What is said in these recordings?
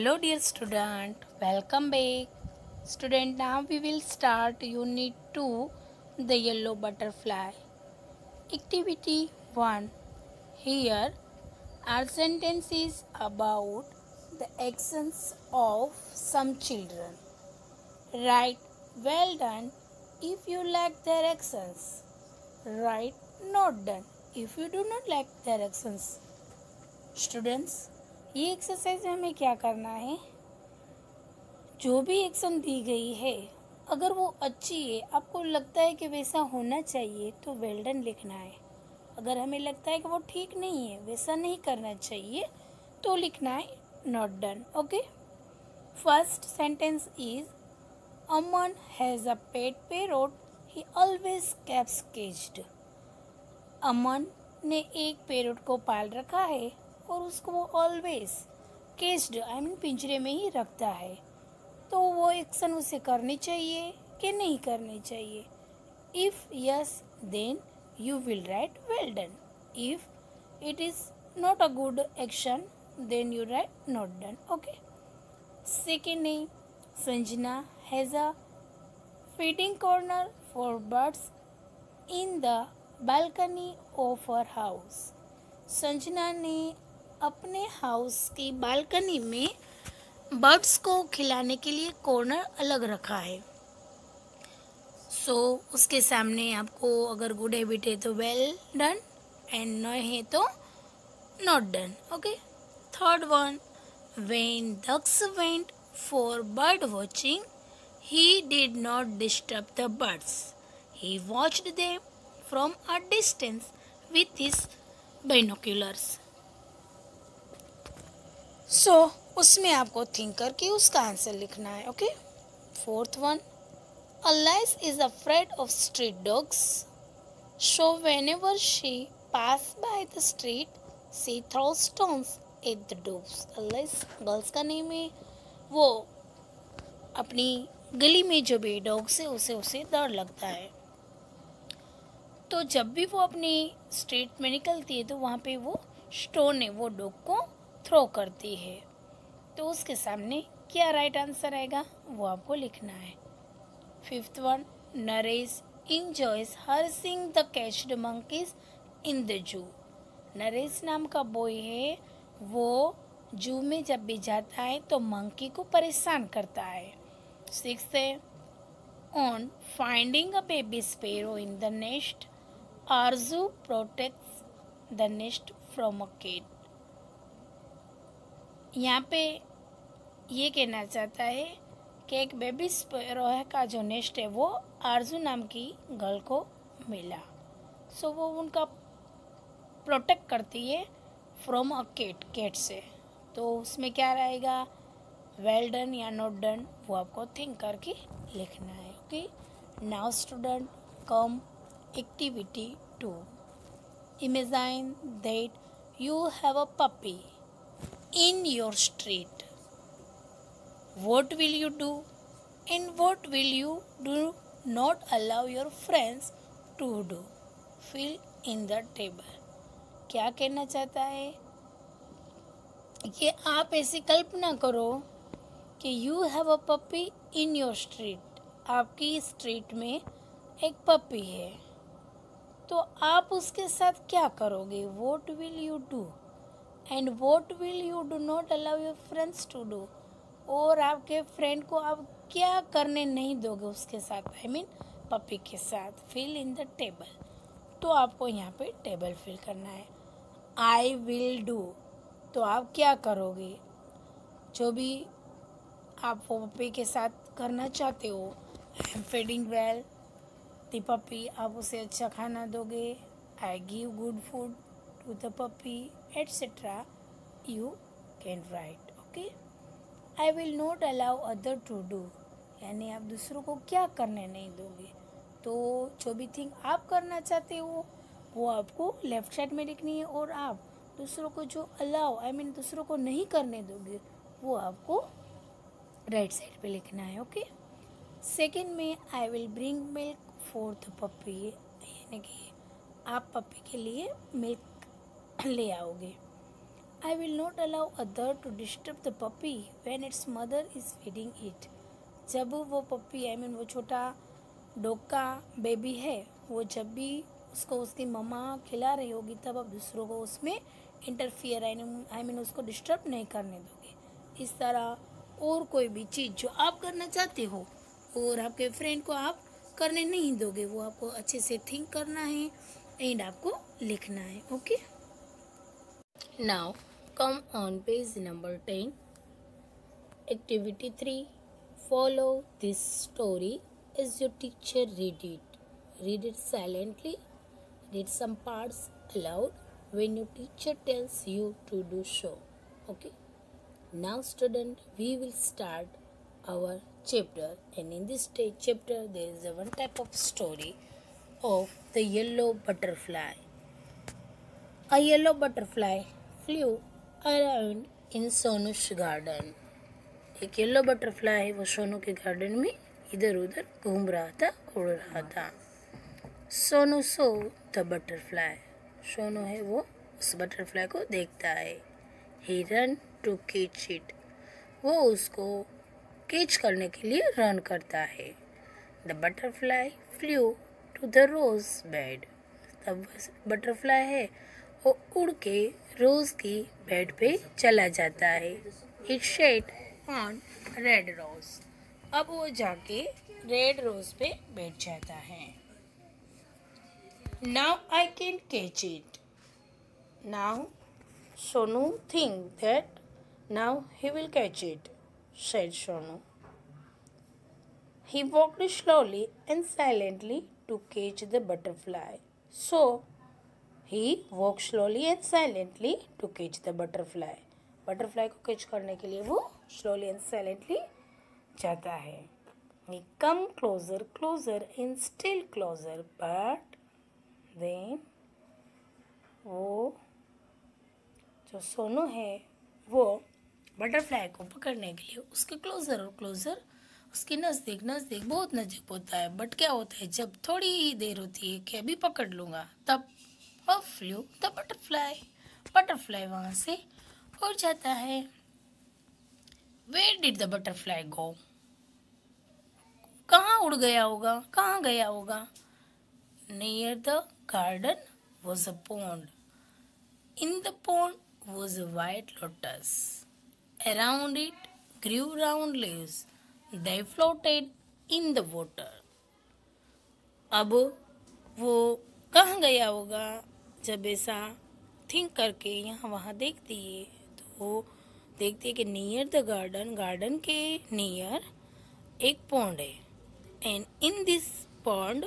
Hello dear student, welcome back. Student, now we will start unit 2, the yellow butterfly. Activity 1. Here are sentences about the actions of some children. Write well done if you like their actions. Write not done if you do not like their actions. Students, ये exercise में हमें क्या करना है? जो भी action दी गई है अगर वो अच्छी है, आपको लगता है कि वैसा होना चाहिए तो वेल डन लिखना है। अगर हमें लगता है कि वो ठीक नहीं है, वैसा नहीं करना चाहिए, तो लिखना है not done. Okay. First sentence is Aman has a pet parrot, he always keeps caged. Aman ने एक पैरोट को पाल रखा है और उसको वो ऑलवेज केज्ड पिंजरे में ही रखता है। तो वो एक्शन उसे करनी चाहिए कि नहीं करनी चाहिए? If yes then you will write well done. If it is not a good action then you write not done. Okay. Second है Sanjana has a feeding corner for birds in the balcony of her house. Sanjana ने अपने house की balcony में birds को खिलाने के लिए corner अलग रखा है। सो उसके सामने आपको अगर गुड हैबिट है तो वेल डन एंड न है तो not done. Okay. Third one, when ducks went for bird watching he did not disturb the birds, he watched them from a distance with his binoculars. So उसमें आपको think करके उसका answer लिखना है। Okay. Fourth one, Alice is afraid of street dogs, so whenever she pass by the street she throws stones at the dogs. Alice girls का name है। वो अपनी गली में जो भी डॉग्स है उसे डर लगता है, तो जब भी वो अपनी स्ट्रीट में निकलती है तो वहाँ पे वो स्टोन है वो डॉग को थ्रो करती है। तो उसके सामने क्या राइट आंसर आएगा वो आपको लिखना है। Fifth one, Naresh enjoys harassing the caught monkeys in the zoo. Naresh नाम का बॉय है, वो जू में जब भी जाता है तो मंकी को परेशान करता है। सिक्स्थ है, on finding a baby sparrow in the nest Arzoo protects the nest from a cat. यहाँ पे ये कहना चाहता है कि एक बेबी स्पैरो का जो नेस्ट है वो आरजू नाम की गर्ल को मिला। सो वो उनका प्रोटेक्ट करती है फ्रॉम अ कैट से। तो उसमें क्या रहेगा, वेल डन या नॉट डन, वो आपको थिंक करके लिखना है। Okay. Now student come activity 2। Imagine that you have a puppy in your street. What will you do and what will you do not allow your friends to do? Fill in the table. क्या कहना चाहता है कि आप ऐसी कल्पना करो कि you have a puppy in your street. आपकी स्ट्रीट में एक पपी है, तो आप उसके साथ क्या करोगे? What will you do? And what will you do not allow your friends to do, और आपके फ्रेंड को आप क्या करने नहीं दोगे उसके साथ, पपी के साथ। Fill in the table. तो आपको यहाँ पे टेबल फिल करना है। आई विल डू, तो आप क्या करोगे? जो भी आप वो पपी के साथ करना चाहते हो। I am feeding well the puppy, आप उसे अच्छा खाना दोगे। I give good food to the puppy, etc. You can write. Okay. I will not allow other to do, यानी आप दूसरों को क्या करने नहीं दोगे। तो जो भी थिंग आप करना चाहते हो वो आपको लेफ्ट साइड में लिखनी है, और आप दूसरों को जो अलाउ दूसरों को नहीं करने दोगे वो आपको राइट साइड पे लिखना है। ओके। सेकेंड में I will bring milk for the puppy, यानी कि आप पप्पी के लिए मिल्क ले आओगे। I will not allow other to disturb the puppy when its mother is feeding it. जब वो पप्पी वो छोटा डॉग का बेबी है, वो जब भी उसको उसकी मम्मा खिला रही होगी तब आप दूसरों को उसमें इंटरफियर उसको डिस्टर्ब नहीं करने दोगे। इस तरह और कोई भी चीज़ जो आप करना चाहते हो और आपके फ्रेंड को आप करने नहीं दोगे, वो आपको अच्छे से थिंक करना है एंड आपको लिखना है। Okay, now come on page number 10, activity 3, follow this story as your teacher read it. Read it silently. Read some parts aloud when your teacher tells you to do so. Okay. Now, student, we will start our chapter. And in this chapter, there is a one type of story of the yellow butterfly. A yellow butterfly flew around in Sonu's garden. एक yellow butterfly है, वो सोनू के garden में इधर उधर घूम रहा था, उड़ रहा था। Sonu saw the butterfly, Sonu है वो उस बटरफ्लाई को देखता है। ही रन टू कैच इट, वो उसको कैच करने के लिए रन करता है। The butterfly flew to the rose bed, तब बटरफ्लाई है वो उड़ के रोज की बेड पे चला जाता है। It shed on red rose, अब वो जाके रेड रोज पे बैठ जाता है। Now I can catch it, now Sonu think that now he will catch it, said Sonu. He walked slowly and silently to catch the butterfly. So he walked slowly and silently to catch the butterfly. Butterfly को catch करने के लिए वो slowly and silently जाता है। He come closer, closer and still closer, but then वो जो सोनू है वो बटरफ्लाई को पकड़ने के लिए उसके क्लोजर और क्लोजर, उसके नज़दीक नज़दीक बहुत नज़दीक होता है। बट क्या होता है, जब थोड़ी ही देर होती है कि अभी पकड़ लूँगा, तब फ्लू द बटरफ्लाई, बटरफ्लाई वहाँ से उड़ जाता है। Where did the butterfly go? कहाँ उड़ गया होगा, कहाँ गया होगा? Near the garden was a pond. In the pond was a white lotus. Around it grew round leaves. They floated in the water. अब वो कहाँ गया होगा? जब ऐसा थिंक करके यहाँ वहाँ देखती है तो देखती है कि नियर द गार्डन, गार्डन के नियर एक पॉन्ड है। And in this pond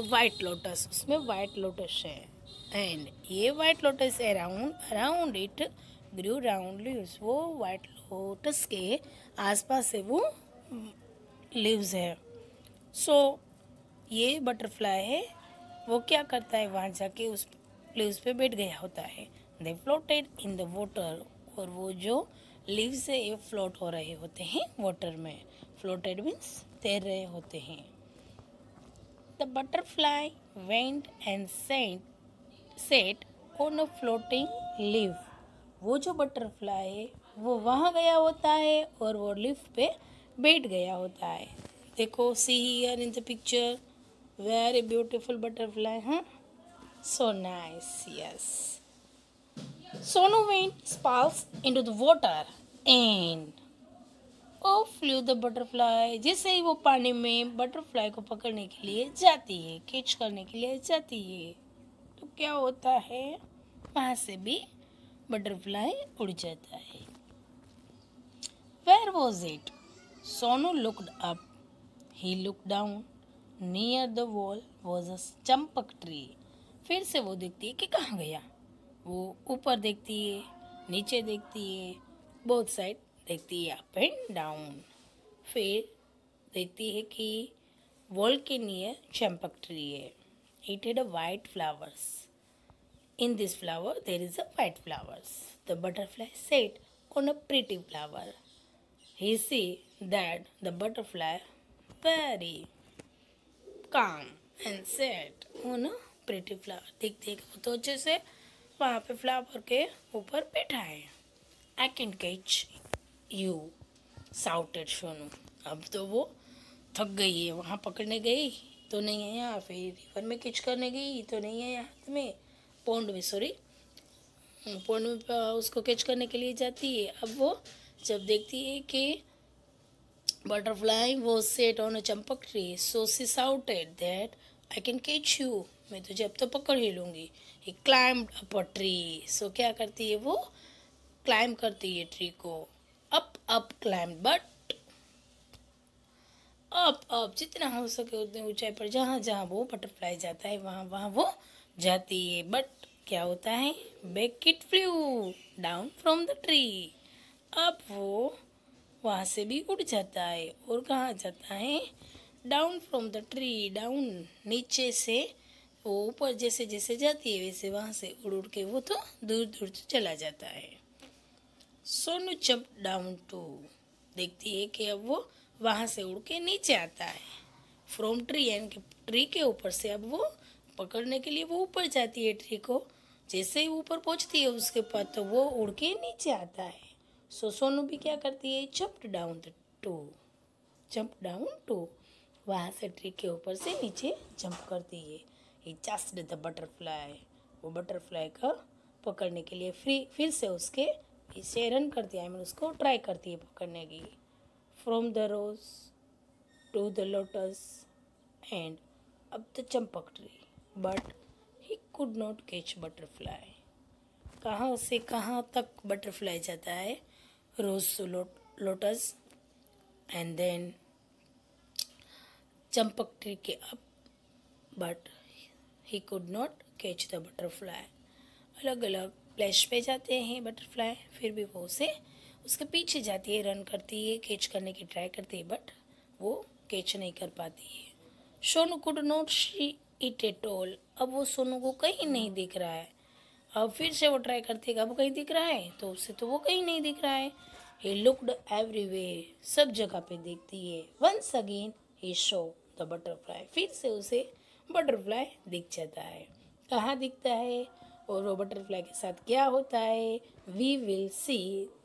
white lotus, उसमें वाइट लोटस है। एंड ये white lotus around it grew round leaves, वो वाइट लोटस के आसपास से वो लीव्स है। सो ये बटरफ्लाई है, वो क्या करता है, वहाँ जाके उस लीव्स पे बैठ गया होता है। दे फ्लोटेड इन द वाटर, और वो जो लीव्स है ये फ्लोट हो रहे होते हैं वाटर में। फ्लोटेड मीन्स तैर रहे होते हैं। The butterfly went and set on a floating leaf, वो जो बटरफ्लाई है वो वहाँ गया होता है और वो लीफ पे बैठ गया होता है। देखो, see here in the picture, very beautiful butterfly. हाँ, so nice, yes. Sonu went sparks into the water and flew the butterfly. जैसे ही वो पानी में बटरफ्लाई को पकड़ने के लिए जाती है, कैच करने के लिए जाती है, तो क्या होता है, वहाँ से भी बटरफ्लाई उड़ जाता है। Where was it? Sonu looked up. He looked down. Near the wall was a champak tree. फिर से वो देखती है कि कहाँ गया। वो ऊपर देखती है, नीचे देखती है, बोथ साइड देखती है, अप एंड डाउन। फिर देखती है कि वॉल के नियर चंपक ट्री है। It had a white flowers. In this flower there is a white flowers. The butterfly set on a pretty flower. He see that the butterfly very calm and set on a pretty flower. देखती है कि वो तो अच्छे से वहाँ पे flower के ऊपर बैठा है। आई can catch you shouted Sonu. अब तो वो थक गई है, वहाँ पकड़ने गई तो नहीं है यहाँ, फिर रिवर में कैच करने गई तो नहीं है हाथ में, पॉन्ड में सॉरी, पॉन्ड में उसको कैच करने के लिए जाती है। अब वो जब देखती है कि बटरफ्लाई वो set on a champak tree, so she shouted that I can catch you, मैं तुझे अब तो पकड़ ही लूँगी। He climbed up a tree, so क्या करती है वो, क्लाइम करती है ट्री को। Up up climb, but up जितना हो सके उतने ऊंचाई पर जहाँ जहाँ वो बटरफ्लाई जाता है वहाँ वहाँ वो जाती है। बट क्या होता है, back it flew down from the tree. अब वो वहाँ से भी उड़ जाता है, और कहाँ जाता है, down from the tree, down नीचे से। वो ऊपर जैसे जैसे जाती है वैसे वहाँ से उड़ उड़ के वो तो दूर दूर चला जाता है। सोनू जंप डाउन टू, देखती है कि अब वो वहाँ से उड़ के नीचे आता है। फ्रॉम ट्री, यानी कि ट्री के ऊपर से अब वो पकड़ने के लिए वो ऊपर जाती है ट्री को। जैसे ही ऊपर पहुँचती है उसके पास तो वो उड़ के नीचे आता है। सो सोनू भी क्या करती है, जंप डाउन टू, वहाँ से ट्री के ऊपर से नीचे जंप करती है। ही जस्ट द बटरफ्लाई, वो बटरफ्लाई का पकड़ने के लिए फिर से उसके पीछे रन करती है, उसको ट्राई करती है पकड़ने की। From the rose to the lotus and up the champak tree, but he could not catch butterfly. कहाँ से कहाँ तक बटरफ्लाई जाता है, rose to lotus and then champak tree के up, but he could not catch the butterfly. अलग अलग place पे जाते हैं बटरफ्लाई, फिर भी वो उसे उसके पीछे जाती है, रन करती है, कैच करने की ट्राई करती है, बट वो कैच नहीं कर पाती है। Sonu could not see it at all, अब वो सोनू को कहीं नहीं दिख रहा है। अब फिर से वो ट्राई करती है, अब कहीं दिख रहा है, तो उससे तो वो कहीं नहीं दिख रहा है। ही लुक्ड एवरीवेयर, सब जगह पे देखती है। Once again he show the butterfly, फिर से उसे बटरफ्लाई दिख जाता है। कहाँ दिखता है और वो बटरफ्लाई के साथ क्या होता है, we will see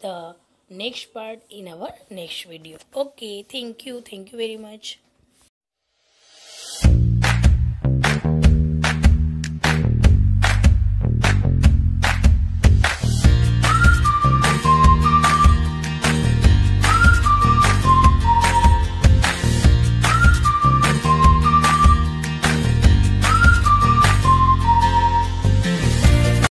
the next part in our next video. Okay, thank you very much.